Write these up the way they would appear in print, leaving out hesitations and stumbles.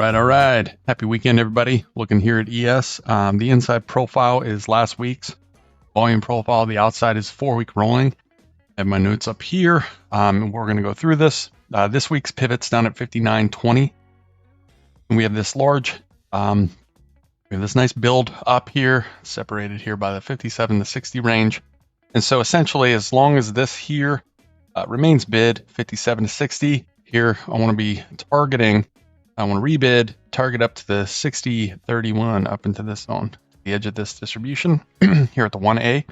All right. Happy weekend, everybody. Looking here at ES. The inside profile is last week's volume profile. The outside is 4-week rolling. I have my notes up here. We're going to go through this. This week's pivot's down at 59.20. And we have this large, we have this nice build up here, separated here by the 57 to 60 range. And so essentially, as long as this here remains bid, 57 to 60, here I want to be targeting, I want to rebid, target up to the 60.31 up into this zone, the edge of this distribution here at the 1A.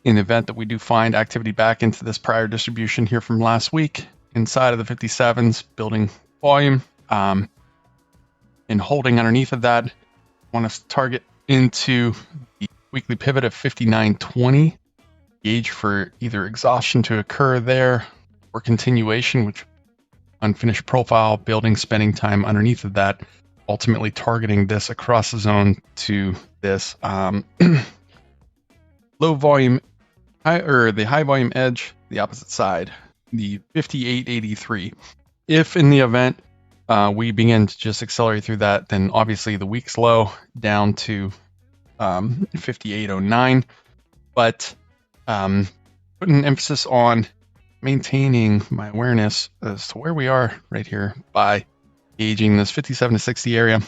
In the event that we do find activity back into this prior distribution here from last week, inside of the 57s, building volume, and holding underneath of that, I want to target into the weekly pivot of 59.20, gauge for either exhaustion to occur there or continuation, which unfinished profile, building spending time underneath of that, ultimately targeting this across the zone to this low volume, the high volume edge, the opposite side, the 58.83. If in the event we begin to just accelerate through that, then obviously the week's low down to 58.09, but putting emphasis on maintaining my awareness as to where we are right here by gauging this 57 to 60 area,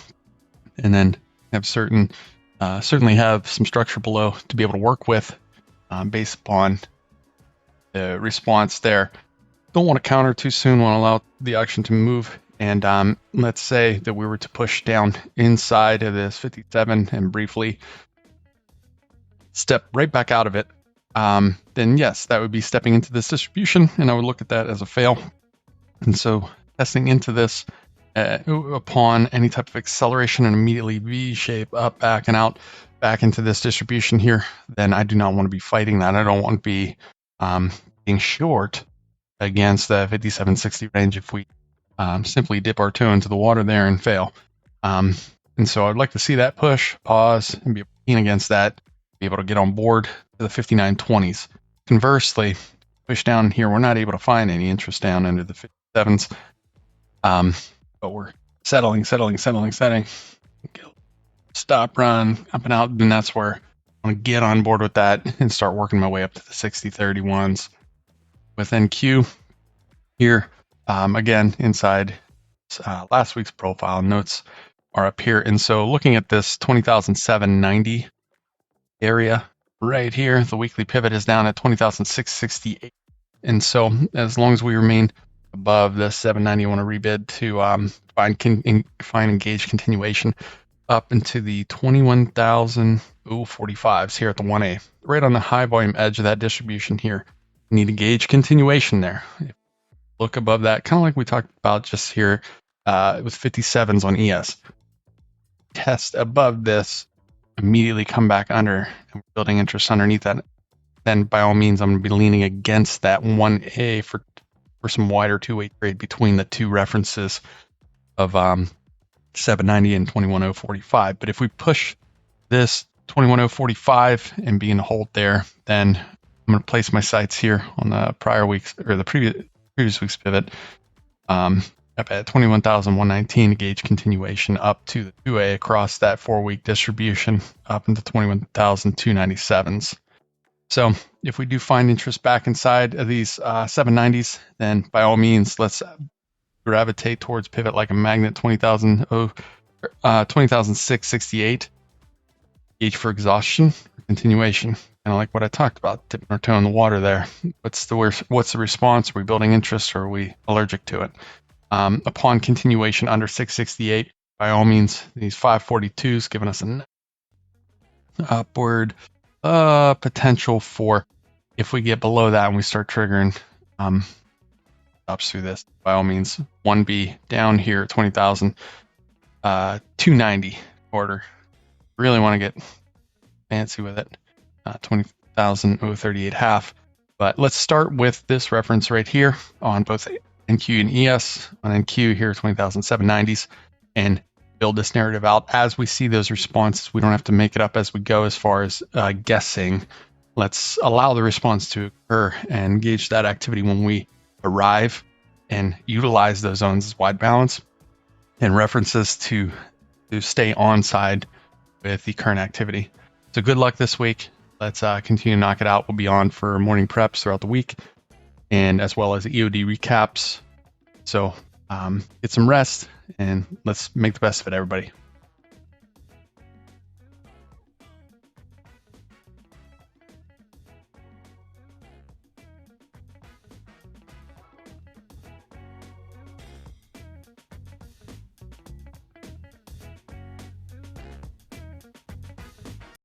and then have certainly have some structure below to be able to work with based upon the response there. Don't want to counter too soon, want to allow the auction to move. And let's say that we were to push down inside of this 57 and briefly step right back out of it, then yes, that would be stepping into this distribution, and I would look at that as a fail. And so testing into this upon any type of acceleration and immediately V-shape up, back, and out, back into this distribution here, then I do not want to be fighting that. I don't want to be being short against the 57.60 range if we simply dip our toe into the water there and fail. And so I'd like to see that push, pause, and be keen against that, be able to get on board to the 59.20s. Conversely, push down here, we're not able to find any interest down into the 57s, but we're settling. Stop, run, up and out, and that's where I'm going to get on board with that and start working my way up to the 60.31s. With NQ here, again, inside last week's profile, notes are up here. And so looking at this 20,790 area right here, the weekly pivot is down at 20,668. And so as long as we remain above the 790, I want to rebid to find engaged continuation up into the 21,045s here at the 1A, right on the high volume edge of that distribution here. Need to gauge continuation there. Look above that, kind of like we talked about just here with 57s on ES. Test above this, immediately come back under, and we're building interest underneath that. Then by all means, I'm going to be leaning against that 1A for some wider two-way trade between the two references of 790 and 21,045. But if we push this 21,045 and begin to hold there, then I'm going to place my sights here on the prior week's or the previous week's pivot up at 21,119 to gauge continuation up to the 2A across that 4-week distribution up into 21,297s. So if we do find interest back inside of these 790s, then by all means, let's gravitate towards pivot like a magnet, 20,668. Gauge for exhaustion or continuation. Kind of like what I talked about, dipping our toe in the water there. What's the response? Are we building interest or are we allergic to it? Upon continuation under 668, by all means, these 542s giving us an upward potential for, if we get below that and we start triggering stops through this, by all means, 1B down here at 20,290 order. Really want to get fancy with it. 20,038 half. But let's start with this reference right here on both NQ and ES. On NQ here, 20,790s, and build this narrative out as we see those responses. We don't have to make it up as we go as far as guessing. Let's allow the response to occur and gauge that activity when we arrive and utilize those zones as wide balance. and references to stay on side with the current activity. So good luck this week. Let's continue to knock it out. We'll be on for morning preps throughout the week, and as well as EOD recaps. So get some rest, and let's make the best of it, everybody.